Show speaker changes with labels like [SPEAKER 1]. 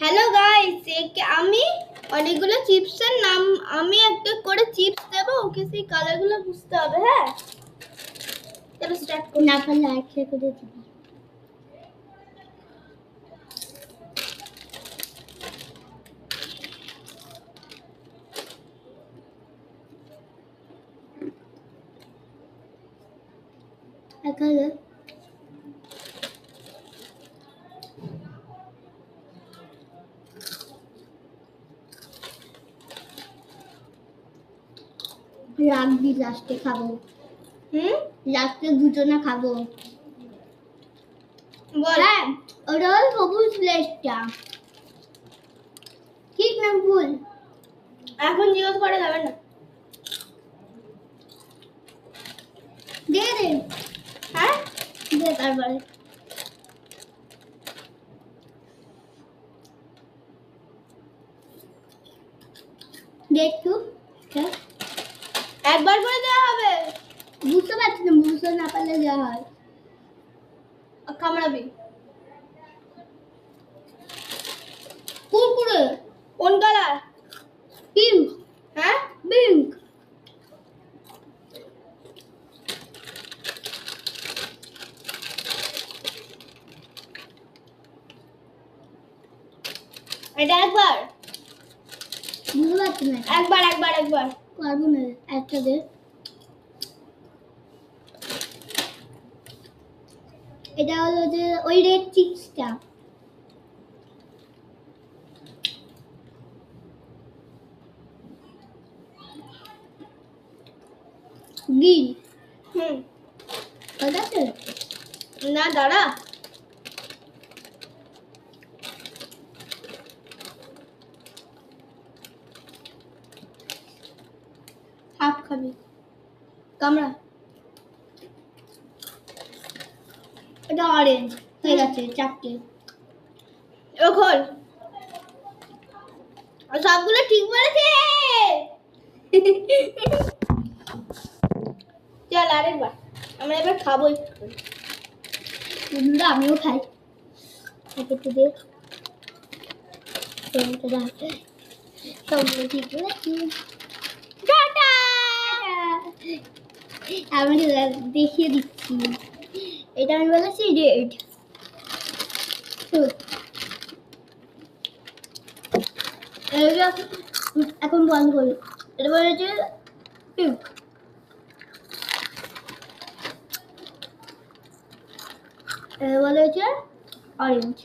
[SPEAKER 1] Hello guys, আমি অনেকগুলো চিপসের নাম আমি একটা করে চিপস দেব, ওকে সেই কালারগুলো বুঝতে হবে। হ্যাঁ চলো স্টার্ট করি।
[SPEAKER 2] না পারলে আর খেয়ে করে দিবি। এখানে রাখবি, লাস্টে খাবো। লাস্টে দুজনে খাবো।
[SPEAKER 1] বল।
[SPEAKER 2] হ্যাঁ, ওটা হলো সবুজ প্লেটটা। ঠিক না ভুল?
[SPEAKER 1] এখন জিজ্ঞেস করা যাবে না।
[SPEAKER 2] দে দে।
[SPEAKER 1] হ্যাঁ
[SPEAKER 2] দে তারপরে। দে একটু।
[SPEAKER 1] একবার করে দেওয়া হবে।
[SPEAKER 2] বুঝতে পারছি না, বুঝতে না পারলে যা হয়।
[SPEAKER 1] কামড়াবি।
[SPEAKER 2] কুরকুরে।
[SPEAKER 1] কোন কালার?
[SPEAKER 2] পিঙ্ক।
[SPEAKER 1] হ্যাঁ
[SPEAKER 2] পিঙ্ক।
[SPEAKER 1] এটা একবার
[SPEAKER 2] বুঝতে পারছি না।
[SPEAKER 1] একবার একবার একবার
[SPEAKER 2] পারবো না, একটা দে। এটা হলো যে ওই রেড চিপসটা। গ্রিন। ঠিক আছে।
[SPEAKER 1] না দাঁড়া, হাফ খাবি। কামড়া।
[SPEAKER 2] এটা অরেঞ্জ হয়ে গেছে চারটে।
[SPEAKER 1] এবার খোল। সবগুলো ঠিক বলেছে। চল আরেকবার, আমরা এবার খাবো একটু।
[SPEAKER 2] বন্ধুরা আমিও খাই। একটু দে। সবগুলো ঠিক বলেছি।
[SPEAKER 1] টাটা।
[SPEAKER 2] আমি দেখিয়ে দিচ্ছি। এটা আমি বলেছি রেড। এখন বন্ধ করি। এটা বলেছে পিঙ্ক। এটা বলেছে অরেঞ্জ।